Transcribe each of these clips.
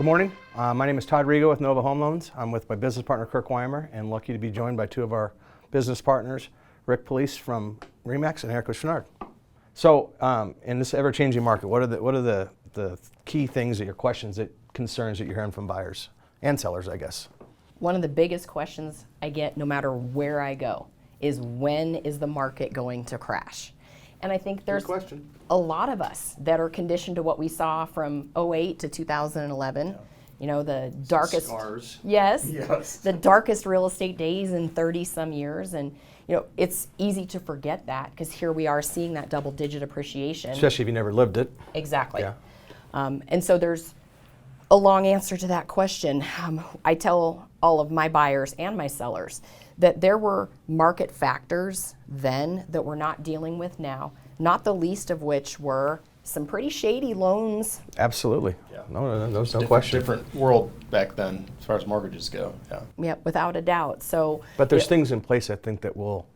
Good morning. My name is Todd Rego with Nova Home Loans. I'm with my business partner Kirk Weimer, and lucky to be joined by two of our business partners, Rike Palese from Remax and Rego Chouinard. So, in this ever-changing market, what are the key things that your questions, that concerns that you're hearing from buyers and sellers, I guess? One of the biggest questions I get, no matter where I go, is when is the market going to crash? And I think there's a lot of us that are conditioned to what we saw from '08 to 2011. Yeah. You know, the darkest scars. Yes, Yes. The darkest real estate days in 30 some years. And you know, it's easy to forget that because here we are seeing that double-digit appreciation. Especially if you never lived it. Exactly. Yeah. And so there's a long answer to that question. I tell all of my buyers and my sellers that there were market factors then that we're not dealing with now, not the least of which were some pretty shady loans. Absolutely. Yeah. No, there's no question. Different world back then as far as mortgages go. Yeah. Yep, without a doubt. So, But there's things in place, I think, that will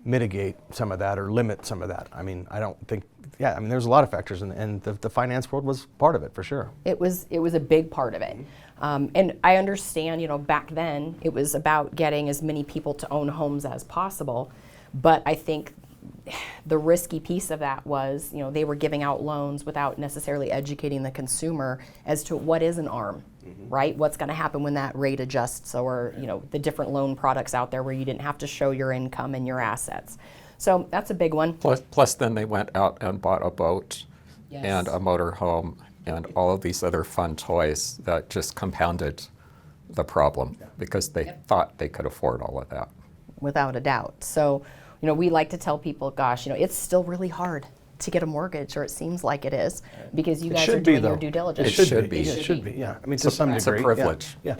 mitigate some of that or limit some of that. I mean, I don't think, there's a lot of factors, and the finance world was part of it for sure. It was a big part of it. And I understand, you know, back then it was about getting as many people to own homes as possible. But I think the risky piece of that was, you know, they were giving out loans without necessarily educating the consumer as to what is an ARM, right? What's going to happen when that rate adjusts, or, you know, the different loan products out there where you didn't have to show your income and your assets. So that's a big one. Plus then they went out and bought a boat Yes. and a motor home and all of these other fun toys that just compounded the problem because they thought they could afford all of that. Without a doubt. So, you know, we like to tell people, gosh, you know, it's still really hard to get a mortgage, or it seems like it is, because you guys are doing your due diligence. It should be. It should be, yeah. I mean, to some It's a degree. privilege. Yeah.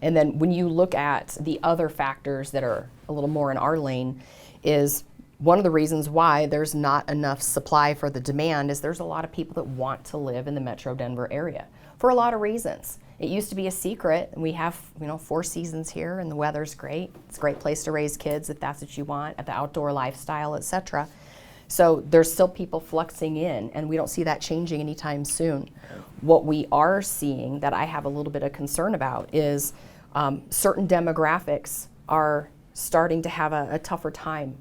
And then when you look at the other factors that are a little more in our lane, is one of the reasons why there's not enough supply for the demand is there's a lot of people that want to live in the Metro Denver area for a lot of reasons. It used to be a secret, and we have, you know, 4 seasons here, and the weather's great. It's a great place to raise kids if that's what you want, at the outdoor lifestyle, etc. So there's still people fluxing in, and we don't see that changing anytime soon. What we are seeing that I have a little bit of concern about is certain demographics are starting to have a tougher time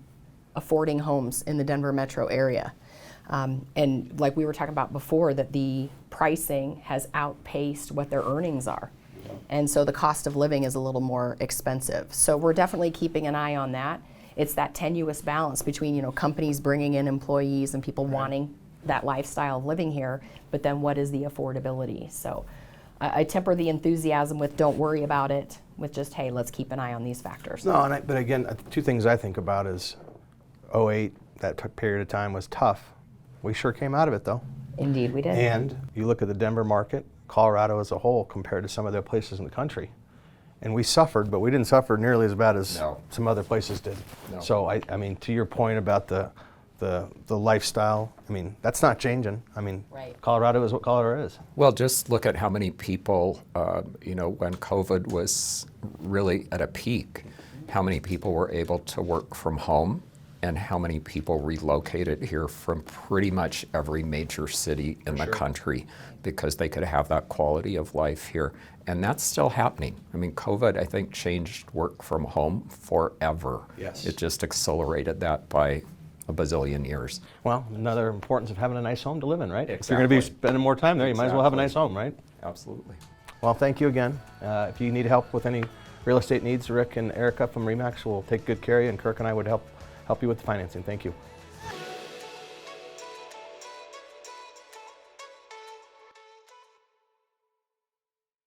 affording homes in the Denver metro area. And like we were talking about before, that the pricing has outpaced what their earnings are. And so the cost of living is a little more expensive. So we're definitely keeping an eye on that. It's that tenuous balance between, you know, companies bringing in employees and people wanting that lifestyle of living here, but then what is the affordability? So I temper the enthusiasm with don't worry about it, with just, hey, let's keep an eye on these factors. No, but again, 2 things I think about is '08, that period of time was tough. We sure came out of it though. Indeed, we did. And you look at the Denver market, Colorado as a whole, compared to some of the places in the country. And we suffered, but we didn't suffer nearly as bad as some other places did. No. So I mean, to your point about the lifestyle, I mean, that's not changing. I mean, Right. Colorado is what Colorado is. Well, just look at how many people, you know, when COVID was really at a peak, how many people were able to work from home and how many people relocated here from pretty much every major city in the country because they could have that quality of life here. And that's still happening. I mean, COVID, I think, changed work from home forever. Yes. It just accelerated that by a bazillion years. Well, another importance of having a nice home to live in, right? If you're going to be spending more time there, you might as well have a nice home, right? Absolutely. Well, thank you again. If you need help with any real estate needs, Rick and Erica from Remax will take good care of you, and Kirk and I would help you with the financing. Thank you.